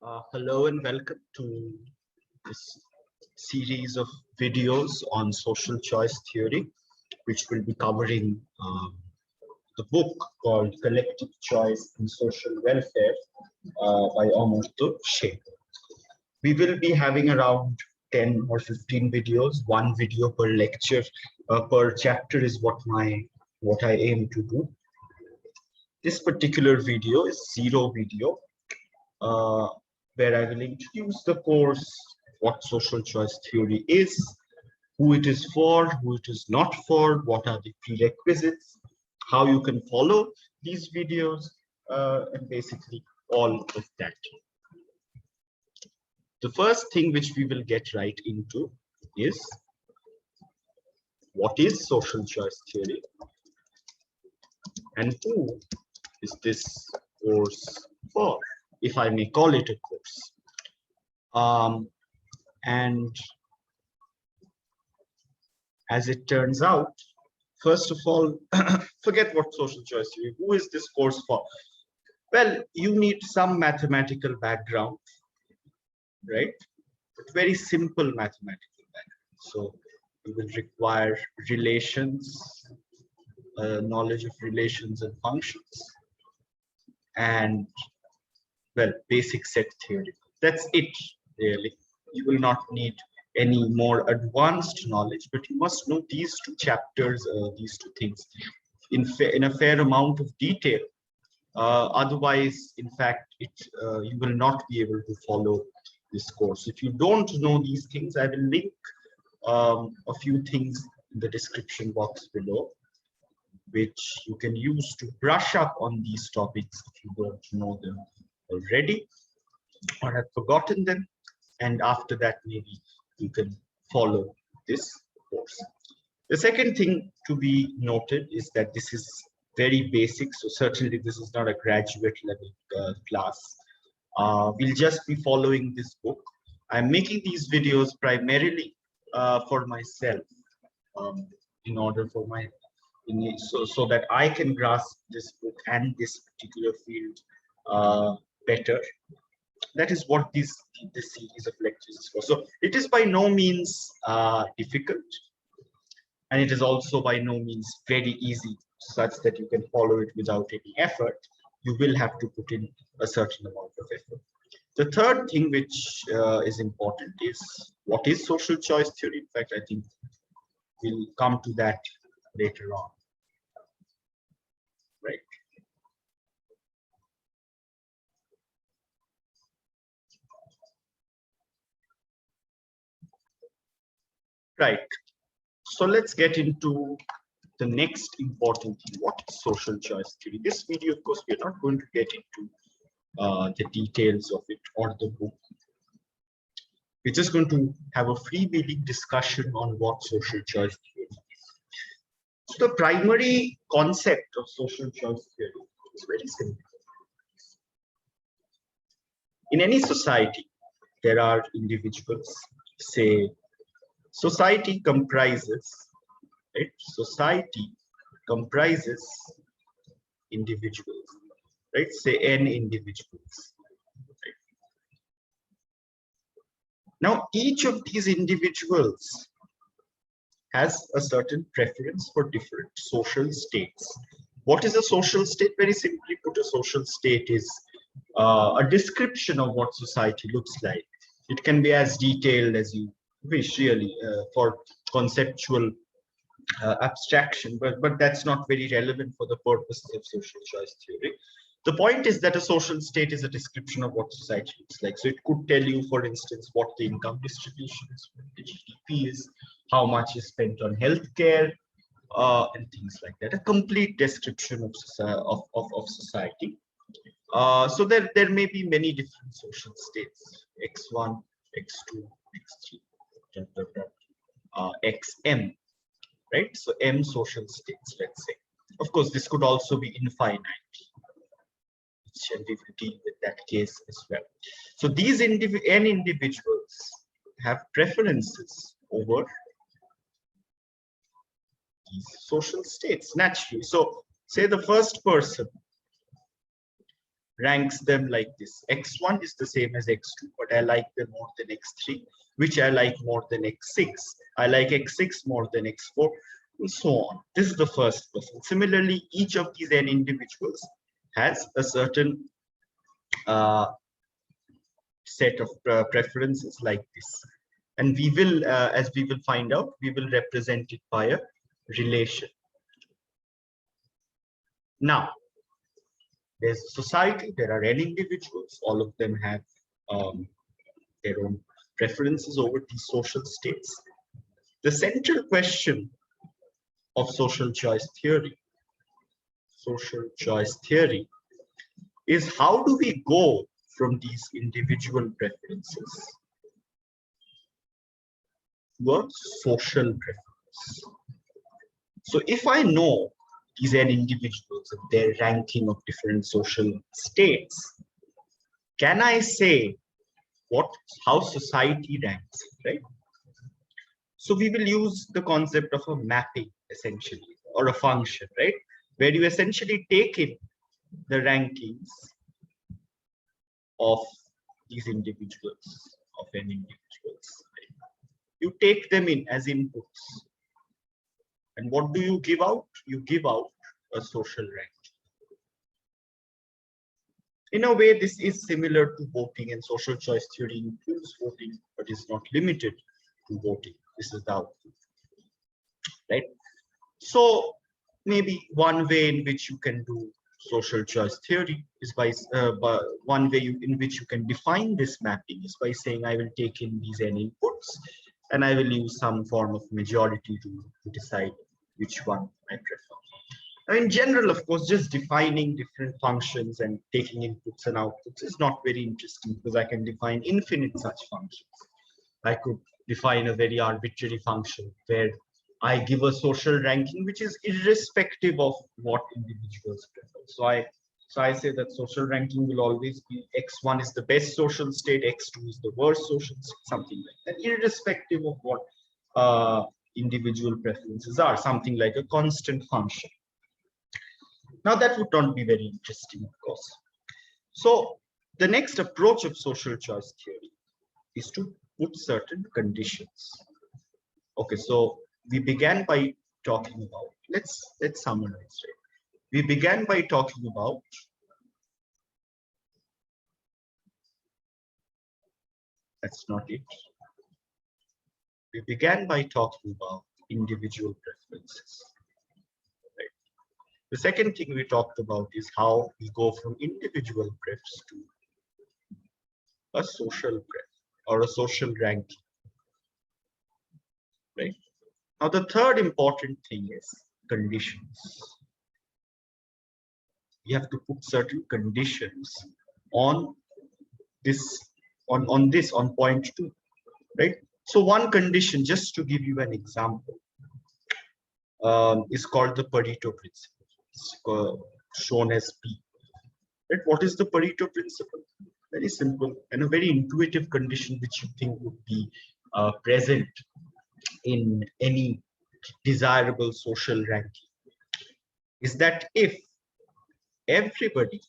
Hello and welcome to this series of videos on social choice theory, which will be covering the book called Collective Choice in Social Welfare by Amartya Sen. We will be having around 10 or 15 videos, one video per lecture, per chapter is what I aim to do. This particular video is zero video. Where I will introduce the course, what social choice theory is, who it is for, who it is not for, what are the prerequisites, how you can follow these videos, and basically all of that. The first thing which we will get right into is what is social choice theory and who is this course for, if I may call it a course. And as it turns out, first of all, forget what social choice theory, who is this course for? Well, you need some mathematical background, right? But very simple mathematical background. So you will require relations, knowledge of relations and functions, and well, basic set theory. That's it, really. You will not need any more advanced knowledge, but you must know these two chapters, these two things in a fair amount of detail. Otherwise, in fact, you will not be able to follow this course. If you don't know these things, I will link a few things in the description box below, which you can use to brush up on these topics if you don't know them already or have forgotten them, and after that maybe you can follow this course. The second thing to be noted is that this is very basic, so certainly this is not a graduate level class. We'll just be following this book. I'm making these videos primarily for myself, in order for my so that I can grasp this book and this particular field better. That is what this series of lectures is for. So it is by no means difficult, and it is also by no means very easy, such that you can follow it without any effort. You will have to put in a certain amount of effort. The third thing which is important is what is social choice theory. In fact, I think we'll come to that later on. Right. Right. So let's get into the next important thing. What is social choice theory? This video, of course, we're not going to get into the details of it or the book. We're just going to have a freewheeling discussion on what social choice theory is. So the primary concept of social choice theory is very simple. In any society, there are individuals. Say, society comprises, right? Society comprises individuals, right? Say n individuals. Right? Now, each of these individuals has a certain preference for different social states. What is a social state? Very simply put, a social state is a description of what society looks like. It can be as detailed as you wish, really, for conceptual abstraction, but that's not very relevant for the purposes of social choice theory. The point is that a social state is a description of what society looks like. So it could tell you, for instance, what the income distribution is, what the GDP is, how much is spent on healthcare, and things like that. A complete description of society. So there may be many different social states: X1, X2, X3, Xm. Right? So M social states, let's say. Of course, this could also be infinite. And we will deal with that case as well. So these n individuals have preferences over these social states naturally. So say the first person ranks them like this. X1 is the same as X2, but I like them more than X3, which I like more than X6. I like X6 more than X4, and so on. This is the first person. Similarly, each of these n individuals has a certain set of preferences like this. And we will, as we will find out, we will represent it by a relation. Now, there's a society, there are n individuals, all of them have their own preferences over these social states. The central question of social choice theory is how do we go from these individual preferences to a social preference. So if I know these n individuals and their ranking of different social states, can I say how society ranks, right? So we will use the concept of a mapping essentially, or a function, right? Where you essentially take in the rankings of these individuals, of n individuals. Right? You take them in as inputs. And what do you give out? You give out a social rank. In a way, this is similar to voting, and social choice theory includes voting, but is not limited to voting. This is the output, right? So maybe one way in which you can do social choice theory is by one way in which you can define this mapping is by saying I will take in these n inputs and I will use some form of majority to decide which one I prefer. Now, in general, of course, just defining different functions and taking inputs and outputs is not very interesting because I can define infinite such functions. I could define a very arbitrary function where I give a social ranking which is irrespective of what individuals prefer. So I say that social ranking will always be X1 is the best social state, X2 is the worst social state, something like that, irrespective of what individual preferences are, something like a constant function. Now that would not be very interesting, of course. So the next approach of social choice theory is to put certain conditions. Okay, so we began by talking about, let's summarize, right? We began by talking about that's not it. We began by talking about individual preferences. Right? The second thing we talked about is how we go from individual prefs to a social pref or a social ranking. Right? Now the third important thing is conditions. You have to put certain conditions on this, on point 2, right? So one condition, just to give you an example, is called the Pareto principle. It's shown as P. Right? What is the Pareto principle? Very simple and a very intuitive condition which you think would be present in any desirable social ranking is that if everybody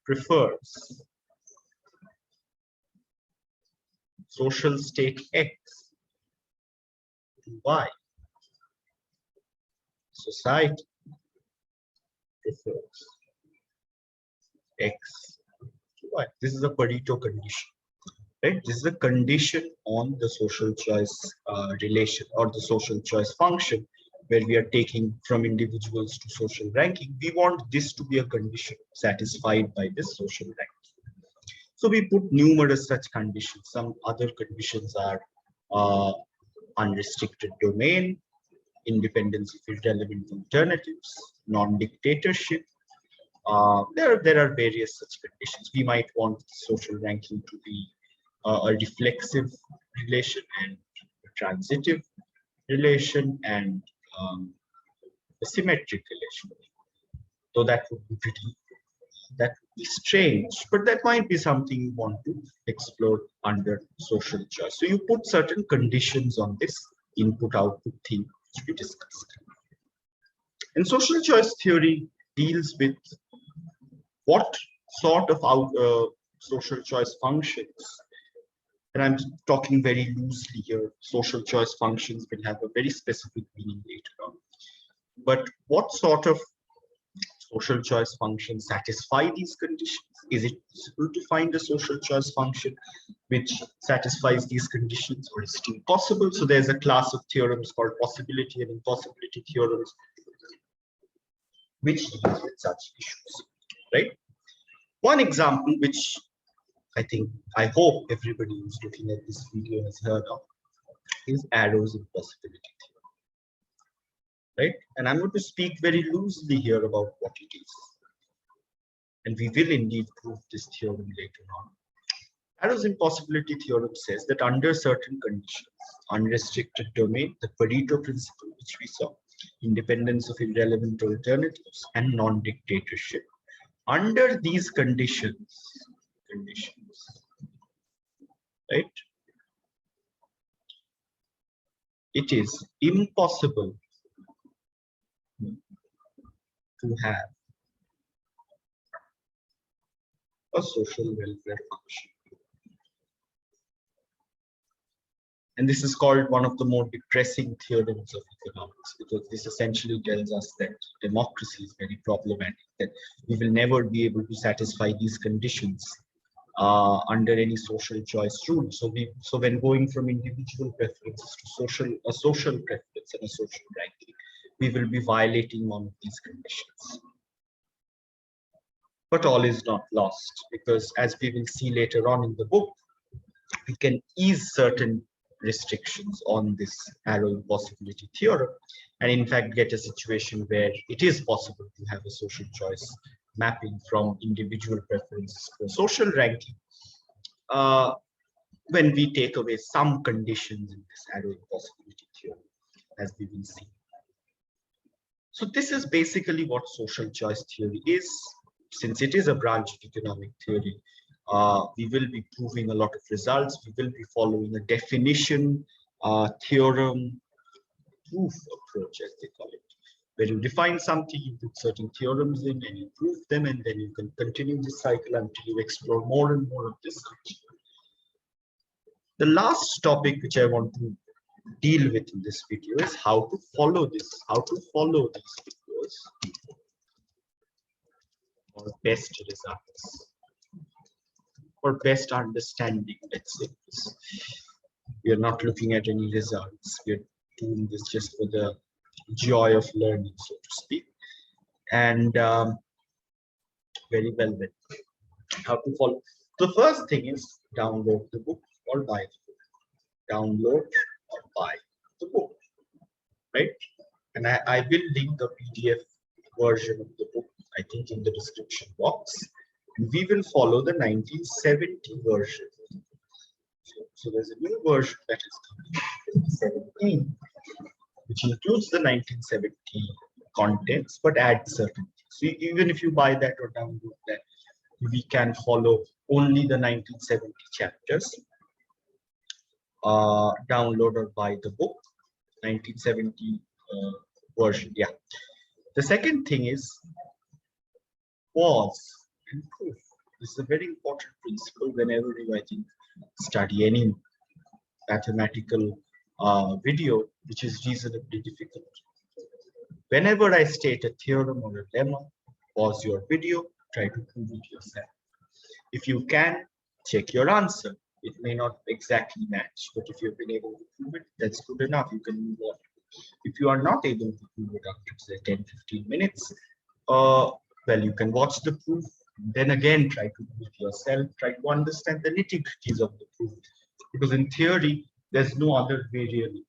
prefers social state X to Y, society prefers X to Y. This is a Pareto condition, right? This is a condition on the social choice relation or the social choice function where we are taking from individuals to social ranking. We want this to be a condition satisfied by this social ranking. So we put numerous such conditions. Some other conditions are unrestricted domain, independence of irrelevant alternatives, non-dictatorship. There are various such conditions. We might want social ranking to be a reflexive relation and a transitive relation and a symmetric relation. So that would be strange, but that might be something you want to explore under social choice. So you put certain conditions on this input-output thing which we discussed. And social choice theory deals with what sort of social choice functions, and I'm talking very loosely here, social choice functions will have a very specific meaning later on. But what sort of social choice functions satisfy these conditions? Is it possible to find a social choice function which satisfies these conditions, or is it impossible? So there's a class of theorems called possibility and impossibility theorems, which deals with such issues, right? One example, which I hope everybody who's looking at this video has heard of, is Arrow's impossibility theorem, right? And I'm going to speak very loosely here about what it is. And we will indeed prove this theorem later on. Arrow's impossibility theorem says that under certain conditions, unrestricted domain, the Pareto principle, which we saw, independence of irrelevant alternatives, and non-dictatorship. Under these conditions, right, it is impossible to have a social welfare function. And this is called one of the more depressing theorems of economics, because this essentially tells us that democracy is very problematic, that we will never be able to satisfy these conditions under any social choice rule. So when going from individual preferences to a social preference and a social ranking, we will be violating one of these conditions. But all is not lost, because as we will see later on in the book, we can ease certain restrictions on this Arrow impossibility theorem, and in fact get a situation where it is possible to have a social choice mapping from individual preferences to a social ranking when we take away some conditions in this Arrow impossibility theorem, as we will see. So this is basically what social choice theory is. Since it is a branch of economic theory, we will be proving a lot of results. We will be following a definition, theorem, proof approach, as they call it, where you define something, you put certain theorems in, and you prove them, and then you can continue this cycle until you explore more and more of this. The last topic which I want to deal with in this video is how to follow this, how to follow these videos for best results, for best understanding, let's say. We are not looking at any results. We are doing this just for the joy of learning, so to speak. And very well then. How to follow? The first thing is download the book or buy the book. Download or buy the book, right? And I will link the PDF version of the book, I think, in the description box. And we will follow the 1970 version. So there's a new version that is coming, 2017, which includes the 1970 contents, but adds certain things. So even if you buy that or download that, we can follow only the 1970 chapters. Download or buy the book, 1970 version. Yeah. The second thing is pause and proof. This is a very important principle whenever you, I think, study any mathematical video, which is reasonably difficult. Whenever I state a theorem or a lemma, pause your video, try to prove it yourself. If you can, check your answer. It may not exactly match, but if you've been able to prove it, that's good enough. You can move on. If you are not able to prove it after, say, 10-15 minutes, well, you can watch the proof, then again try to prove it yourself, try to understand the nitty-gritties of the proof. Because in theory, there's no other way really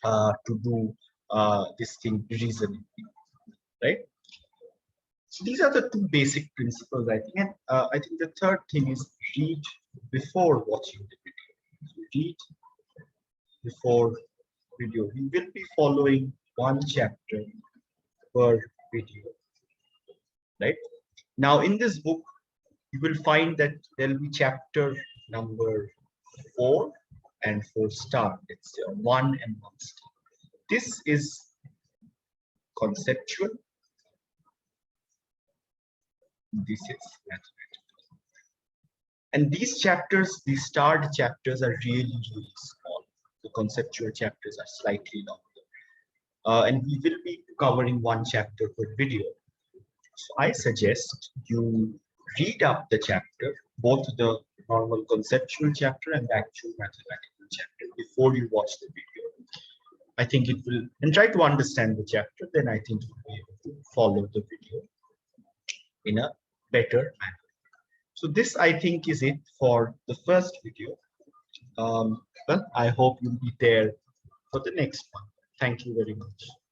to do this thing reasonably, right? So these are the two basic principles, I think. And I think the third thing is read before watching the video. So read before video. We will be following one chapter per video, right? Now in this book, you will find that there will be chapter number 4 and 4 star. It's 1 and 1 star. This is conceptual. This is mathematics. And these chapters, these starred chapters are really, really small. The conceptual chapters are slightly longer. And we will be covering one chapter per video. So I suggest you read up the chapter, both the normal conceptual chapter and the actual mathematical chapter before you watch the video. I think it will, and try to understand the chapter, then I think you'll be able to follow the video in a better manner. So this, I think, is it for the first video. Well, I hope you'll be there for the next one. Thank you very much.